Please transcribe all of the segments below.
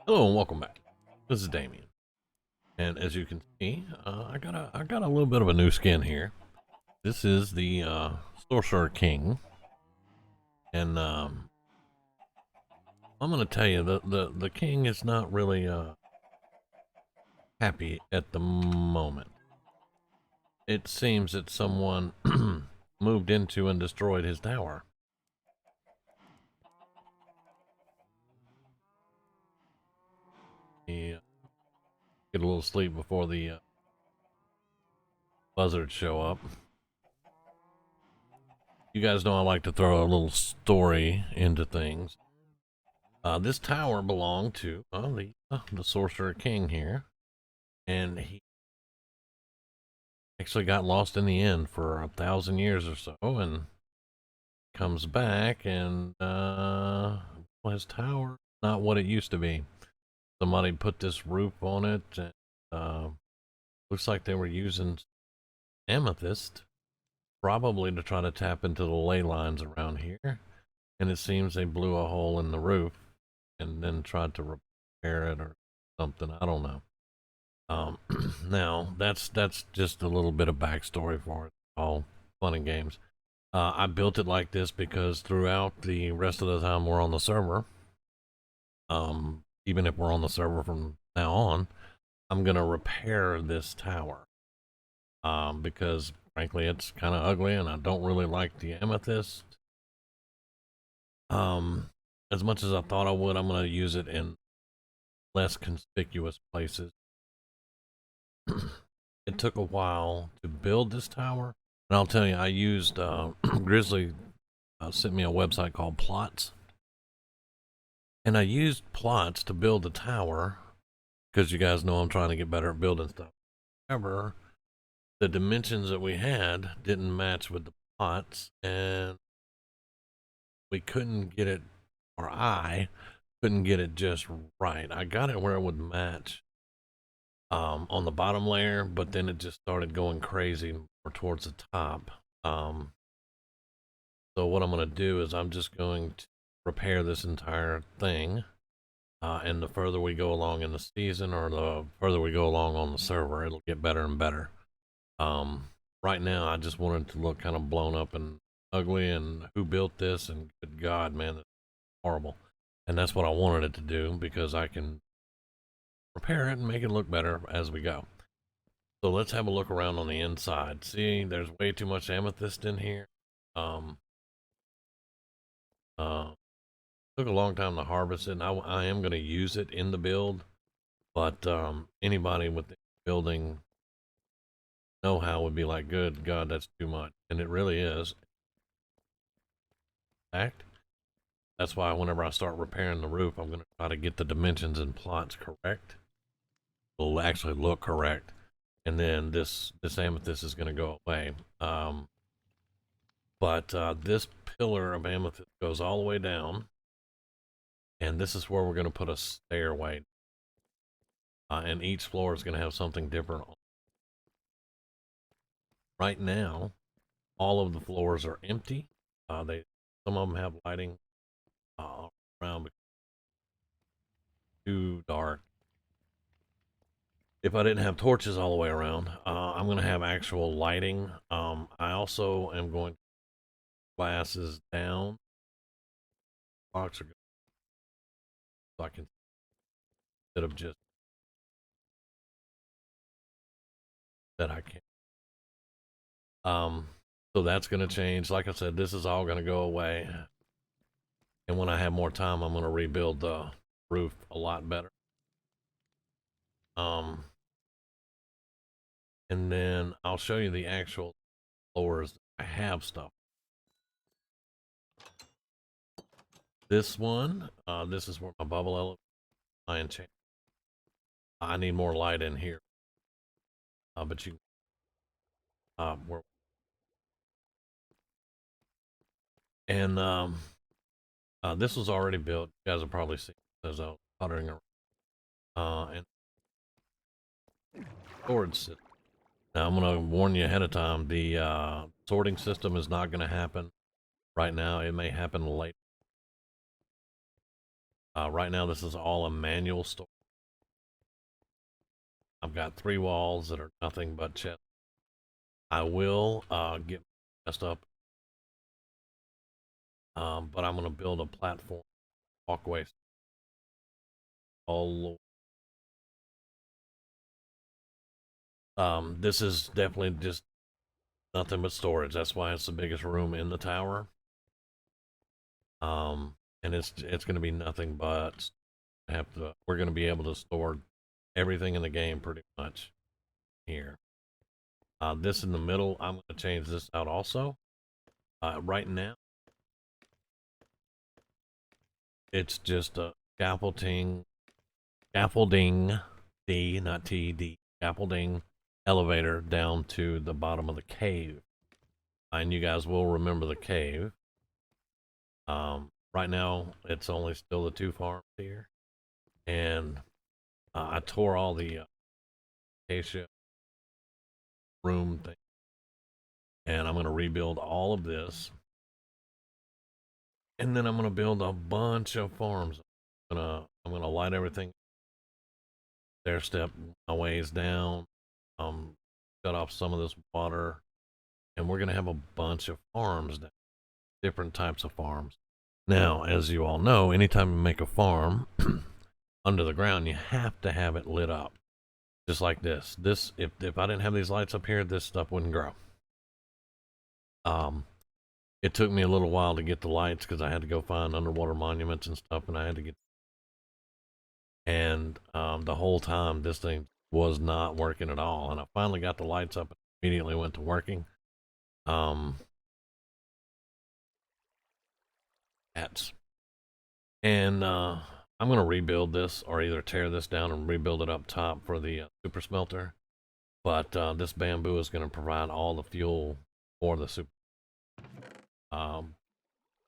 Hello and welcome back. This is Damien, and as you can see, I got a little bit of a new skin here. This is the Sorcerer King, and I'm gonna tell you the king is not really happy at the moment. It seems that someone moved into and destroyed his tower. He get a little sleep before the buzzards show up. You guys know I like to throw a little story into things. This tower belonged to the Sorcerer King here, and he actually got lost in the end for 1,000 years or so, and comes back, and his tower not what it used to be. Somebody put this roof on it, and looks like they were using amethyst, probably to try to tap into the ley lines around here. And it seems they blew a hole in the roof and then tried to repair it or something. I don't know. Now that's just a little bit of backstory for it. All fun and games. I built it like this because throughout the rest of the time we're on the server, even if we're on the server from now on, I'm gonna repair this tower. Because frankly, it's kind of ugly, and I don't really like the amethyst. As much as I thought I would, I'm gonna use it in less conspicuous places. It took a while to build this tower, and I'll tell you, I used Grizzly sent me a website called Plots, and I used Plots to build the tower because you guys know I'm trying to get better at building stuff. However, the dimensions that we had didn't match with the plots, and we couldn't get it, or I couldn't get it just right. I got it where it would match on the bottom layer, but then it just started going crazy more towards the top. So what I'm going to do is I'm just going to repair this entire thing. And the further we go along in the season, or the further we go along on the server, it'll get better and better. Right now, I just wanted to look kind of blown up and ugly, and who built this, and good God, man, that's horrible. And that's what I wanted it to do, because I can repair it and make it look better as we go. So let's have a look around on the inside. See, there's way too much amethyst in here. Um, Took a long time to harvest it, and I am going to use it in the build, but anybody with the building know-how would be like, good God, that's too much. And it really is. In fact, that's why whenever I start repairing the roof, I'm going to try to get the dimensions and plots correct. It'll actually look correct. And then this amethyst is going to go away. But this pillar of amethyst goes all the way down. And this is where we're going to put a stairway. And each floor is going to have something different. Right now, all of the floors are empty. Some of them have lighting around, because it's too dark. If I didn't have torches all the way around, I'm going to have actual lighting. I also am going to glasses down. Blocks are good, so I can, instead of just that I can. So that's going to change. Like I said, this is all going to go away. And when I have more time, I'm going to rebuild the roof a lot better. And then I'll show you the actual floors. I have stuff. This one, this is where my bubble element, I enchant. I need more light in here. But you, we're, and this was already built. You guys have probably seen it as I was puttering around. And storage system. Now I'm gonna warn you ahead of time. The sorting system is not gonna happen right now. It may happen later. Right now, this is all a manual store. I've got 3 walls that are nothing but chests. I will get my chest up, but I'm going to build a platform walkway all. This is definitely just nothing but storage. That's why it's the biggest room in the tower. And it's going to be nothing but we're going to be able to store everything in the game pretty much here. This in the middle, I'm going to change this out also. Right now, it's just a scaffolding, D, not T, D, scaffolding elevator down to the bottom of the cave. And you guys will remember the cave. Right now, it's only still the 2 farms here. And I tore all the acacia room thing. And I'm going to rebuild all of this. And then I'm going to build a bunch of farms. I'm gonna light everything. Stair step my ways down. Shut off some of this water. And we're going to have a bunch of farms down. Different types of farms. Now, as you all know, anytime you make a farm under the ground, you have to have it lit up. Just like this. If I didn't have these lights up here, this stuff wouldn't grow. It took me a little while to get the lights because I had to go find underwater monuments and stuff, and I had to get. And the whole time, this thing was not working at all. And I finally got the lights up and immediately went to working. And I'm going to rebuild this, or either tear this down and rebuild it up top for the super smelter. But this bamboo is going to provide all the fuel for the super.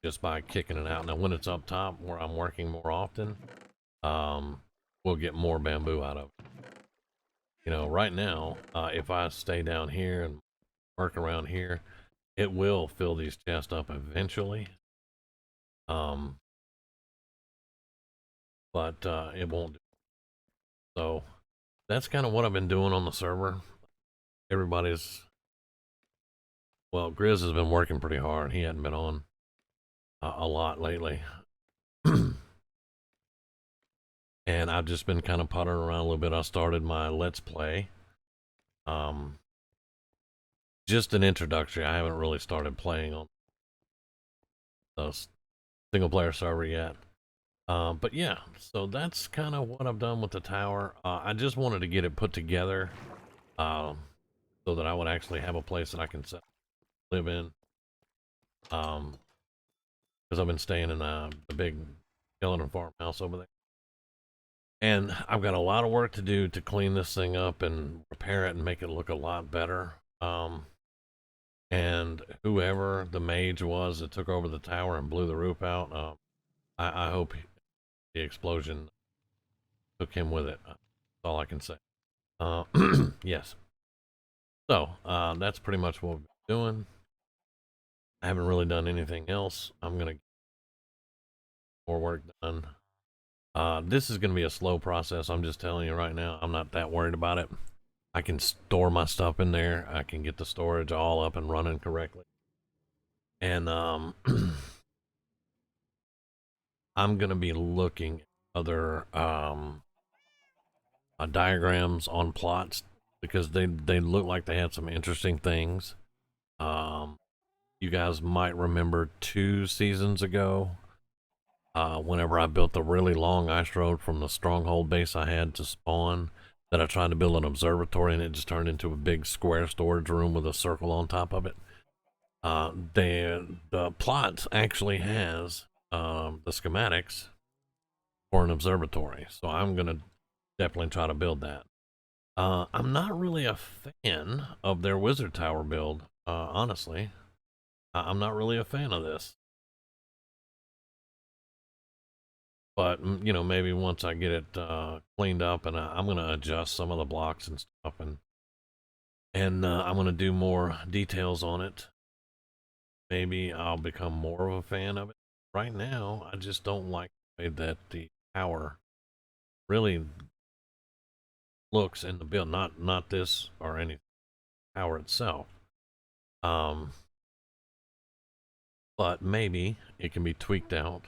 Just by kicking it out. Now, when it's up top, where I'm working more often, we'll get more bamboo out of it. You know, right now, if I stay down here and work around here, it will fill these chests up eventually. But it won't do. So that's kind of what I've been doing on the server. Everybody's, well, Grizz has been working pretty hard. He hadn't been on a lot lately. And I've just been kind of puttering around a little bit. I started my Let's Play. Just an introductory. I haven't really started playing on the single player server yet. But yeah, so that's kind of what I've done with the tower. I just wanted to get it put together so that I would actually have a place that I can live in. Because I've been staying in the big skeleton farmhouse over there. And I've got a lot of work to do to clean this thing up and repair it and make it look a lot better. And whoever the mage was that took over the tower and blew the roof out, I hope the explosion took him with it. That's all I can say. Yes. So, that's pretty much what we've been doing. I haven't really done anything else. I'm going to get more work done. This is going to be a slow process. I'm just telling you right now. I'm not that worried about it. I can store my stuff in there. I can get the storage all up and running correctly. And I'm going to be looking at other diagrams on plots because they look like they had some interesting things. You guys might remember 2 seasons ago, whenever I built the really long ice road from the stronghold base I had to spawn, that I tried to build an observatory and it just turned into a big square storage room with a circle on top of it. The plot actually has the schematics for an observatory, so I'm gonna definitely try to build that. I'm not really a fan of their wizard tower build, honestly. I'm not really a fan of this. But, you know, maybe once I get it cleaned up, and I'm going to adjust some of the blocks and stuff, and I'm going to do more details on it. Maybe I'll become more of a fan of it. Right now, I just don't like the way that the tower really looks in the build. Not this or any tower itself. Um, but maybe it can be tweaked out,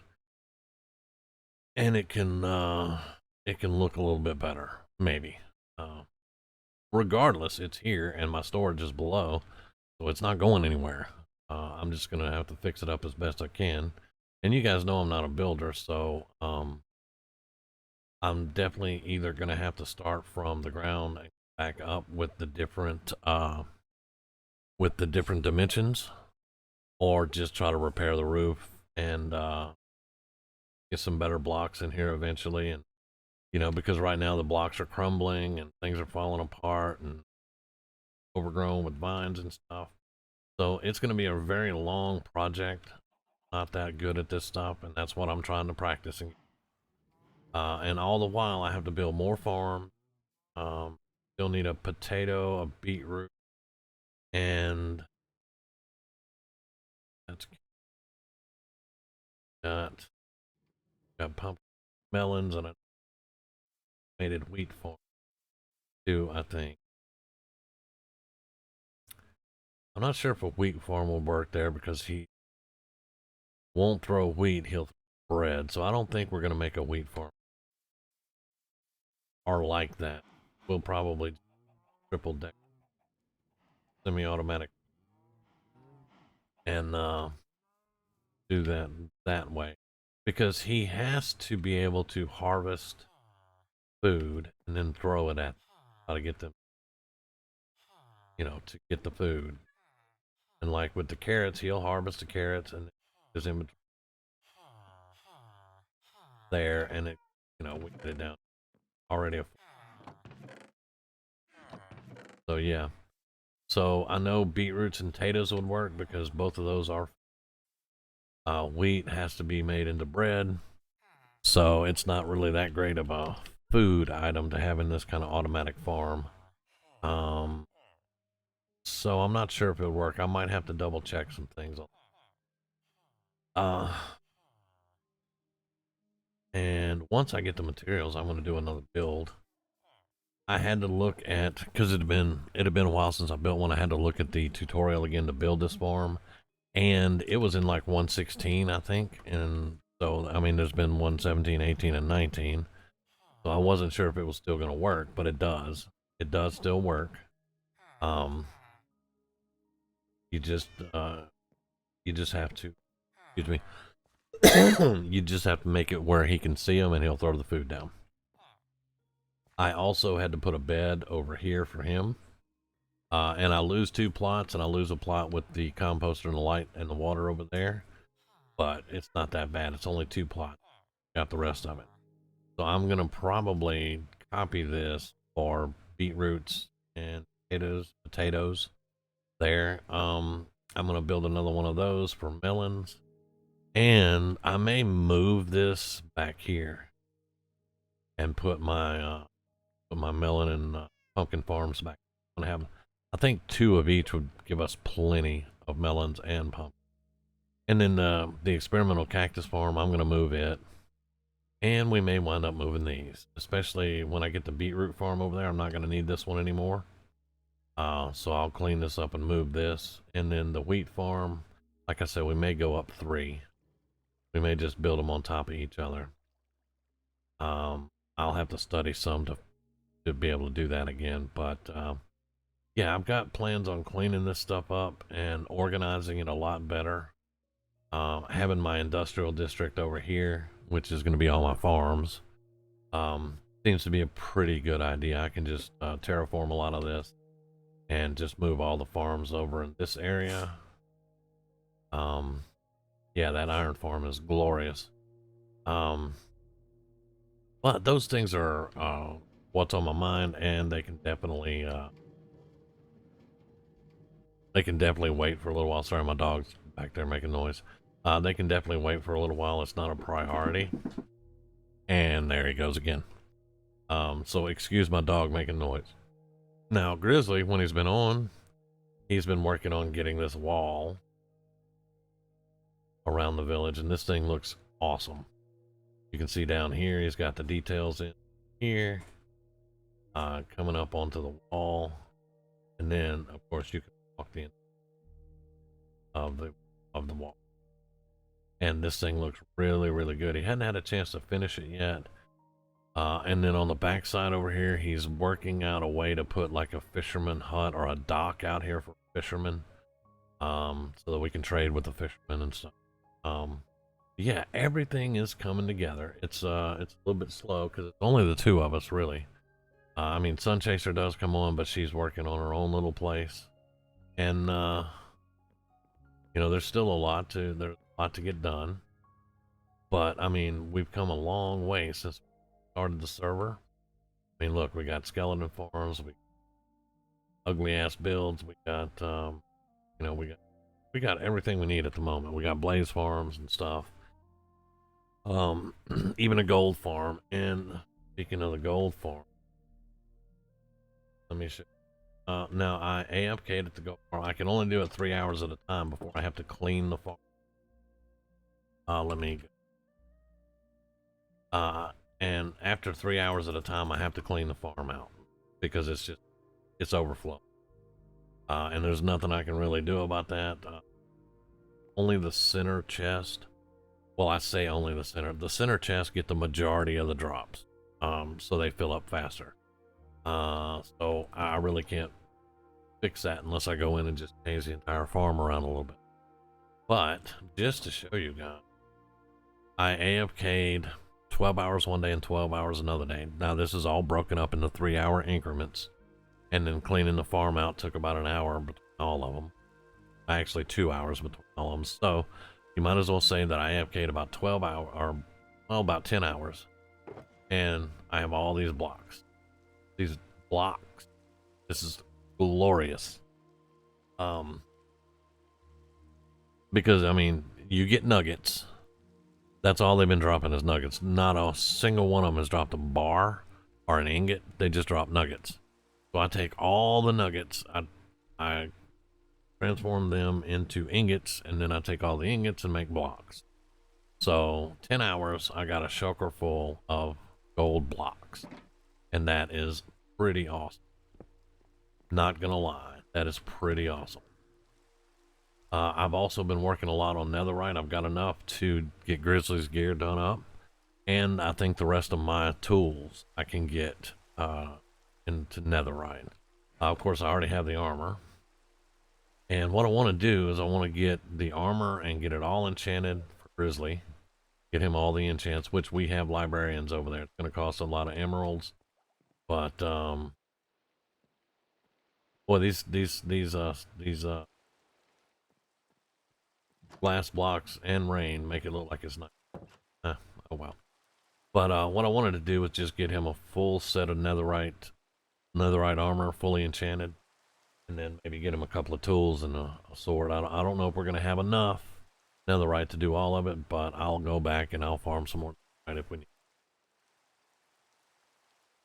and it can look a little bit better. Maybe. Uh, Regardless, it's here, and my storage is below, so it's not going anywhere. I'm just gonna have to fix it up as best I can. And you guys know I'm not a builder, so I'm definitely either gonna have to start from the ground and back up with the different dimensions, or just try to repair the roof and get some better blocks in here eventually. And because right now the blocks are crumbling and things are falling apart and overgrown with vines and stuff. So it's going to be a very long project. Not that good at this stuff, and that's what I'm trying to practice. And all the while, I have to build more farm. Still need a potato, a beetroot, and that's got pumpkin, melons, and a automated wheat farm too, I think. I'm not sure if a wheat farm will work there because he won't throw wheat, he'll throw bread. So I don't think we're going to make a wheat farm or like that. We'll probably triple deck semi-automatic and do that way, because he has to be able to harvest food and then throw it at how to get them, to get the food. And like with the carrots, he'll harvest the carrots and his inventory there, and we get it down already. So yeah. So I know beetroots and potatoes would work because both of those are wheat has to be made into bread. So it's not really that great of a food item to have in this kind of automatic farm. So I'm not sure if it'll work. I might have to double check some things. Uh, and once I get the materials, I'm going to do another build. I had to look at, because it had been a while since I built one. I had to look at the tutorial again to build this farm, and it was in like 116, I think. And so I mean, there's been 117, 18, and 19. So I wasn't sure if it was still going to work, but it does. It does still work. You just have to, excuse me. You just have to make it where he can see them and he'll throw the food down. I also had to put a bed over here for him. And I lose 2 plots, and I lose a plot with the composter and the light and the water over there. But it's not that bad. It's only 2 plots. Got the rest of it. So I'm going to probably copy this for beetroots and potatoes there. I'm going to build another one of those for melons. And I may move this back here and put my melon and pumpkin farms back. I'm gonna have, I think 2 of each would give us plenty of melons and pumpkins. And then the experimental cactus farm, I'm gonna move it, and we may wind up moving these, especially when I get the beetroot farm over there. I'm not gonna need this one anymore. So I'll clean this up and move this. And then the wheat farm, like I said, we may go up 3. We may just build them on top of each other. I'll have to study some to be able to do that again. But yeah, I've got plans on cleaning this stuff up and organizing it a lot better. Having my industrial district over here, which is going to be all my farms, seems to be a pretty good idea. I can just terraform a lot of this and just move all the farms over in this area. Yeah, that iron farm is glorious. But those things are what's on my mind, and they can definitely wait for a little while. Sorry, my dog's back there making noise. They can definitely wait for a little while. It's not a priority. And there he goes again. So excuse my dog making noise. Now, Grizzly, when he's been on, he's been working on getting this wall around the village, and this thing looks awesome. You can see down here, he's got the details in here, coming up onto the wall. And then, of course, you can walk the end of the wall. And this thing looks really, really good. He hadn't had a chance to finish it yet. And then on the back side over here, he's working out a way to put like a fisherman hut or a dock out here for fishermen, so that we can trade with the fishermen and stuff. Yeah, everything is coming together. It's a little bit slow because it's only the two of us, really. I mean, Sun Chaser does come on, but she's working on her own little place, and you know, there's still a lot to get done. But I mean, we've come a long way since we started the server. I mean, look, we got skeleton farms, we ugly ass builds, we got you know, we got everything we need at the moment. We got blaze farms and stuff. Even a gold farm. And speaking of the gold farm, let me show. Now I AFK'd at the gold farm. I can only do it 3 hours at a time before I have to clean the farm. Let me go. And after 3 hours at a time, I have to clean the farm out because it's overflow. And there's nothing I can really do about that. Only the center chest. Well, I say only the center. The center chest get the majority of the drops, so they fill up faster. So I really can't fix that unless I go in and just change the entire farm around a little bit. But just to show you guys, I AFK'd 12 hours one day and 12 hours another day. Now this is all broken up into 3-hour increments, and then cleaning the farm out took about an hour between all of them. Actually 2 hours between all of them. So you might as well say that I AFK'd about 12 hours, or well, about 10 hours, and I have all these blocks. These blocks. This is glorious. Because I mean, you get nuggets. That's all they've been dropping is nuggets. Not a single one of them has dropped a bar or an ingot. They just drop nuggets. So I take all the nuggets, I transform them into ingots, and then I take all the ingots and make blocks. So 10 hours, I got a shulker full of gold blocks, and that is pretty awesome. Not gonna lie, that is pretty awesome. I've also been working a lot on netherite. I've got enough to get Grizzly's gear done up, and I think the rest of my tools I can get into netherite. Of course, I already have the armor. And what I want to do is I want to get the armor and get it all enchanted for Grizzly. Get him all the enchants, which we have librarians over there. It's going to cost a lot of emeralds. But, boy, these glass blocks and rain make it look like it's not. Oh, well. But, what I wanted to do was just get him a full set of netherite armor, fully enchanted. And then maybe get him a couple of tools and a sword. I don't know if we're going to have enough netherite to do all of it, but I'll go back and I'll farm some more netherite if we need.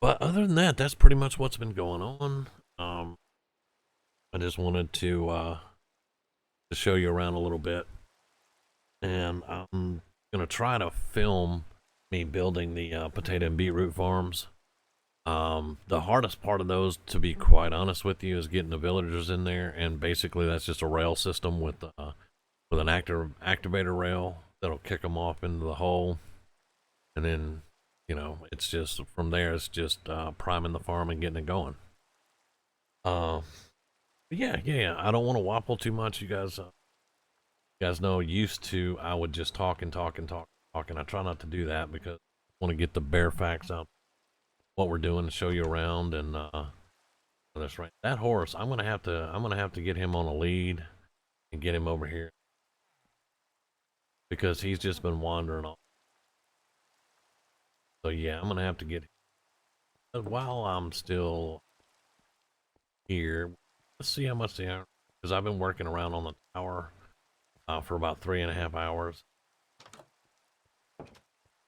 But other than that, that's pretty much what's been going on. I just wanted to show you around a little bit. And I'm going to try to film me building the potato and beetroot farms. The hardest part of those, to be quite honest with you, is getting the villagers in there, and basically that's just a rail system with an activator rail that'll kick them off into the hole, and then, you know, it's just from there it's just priming the farm and getting it going. Yeah, I don't want to waffle too much. You guys know, used to I would just talk and talk and talk and I try not to do that because I want to get the bare facts out. What we're doing to show you around, and that's right. That horse, I'm gonna have to get him on a lead and get him over here because he's just been wandering off. So yeah, I'm gonna have to get him. While I'm still here, let's see how much they are, because I've been working around on the tower for about 3.5 hours.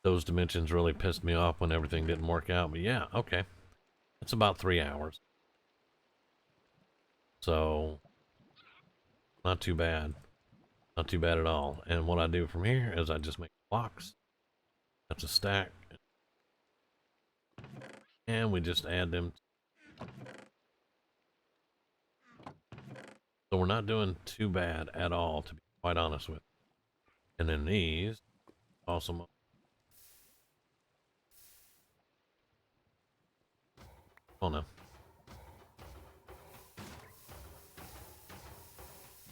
Those dimensions really pissed me off when everything didn't work out, but yeah, okay. It's about 3 hours. So, not too bad. Not too bad at all. And what I do from here is I just make blocks. That's a stack. And we just add them. So we're not doing too bad at all, to be quite honest with you. And then these, awesome. Oh no.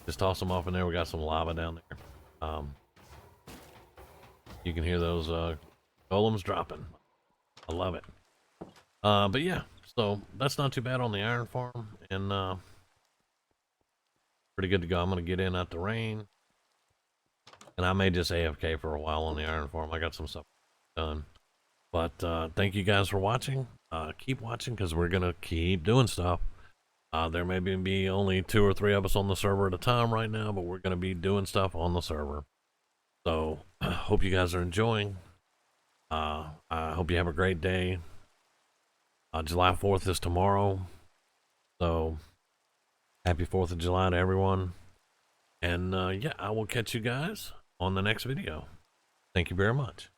Just toss them off in there. We got some lava down there. You can hear those golems dropping. I love it. But yeah, so that's not too bad on the iron farm, and pretty good to go. I'm gonna get in out the rain, and I may just AFK for a while on the iron farm. I got some stuff done. But thank you guys for watching. Keep watching because we're gonna keep doing stuff. There may be only 2 or 3 of us on the server at a time right now, but we're gonna be doing stuff on the server. So hope you guys are enjoying. I hope you have a great day. July 4th is tomorrow, so happy 4th of July to everyone. And yeah, I will catch you guys on the next video. Thank you very much.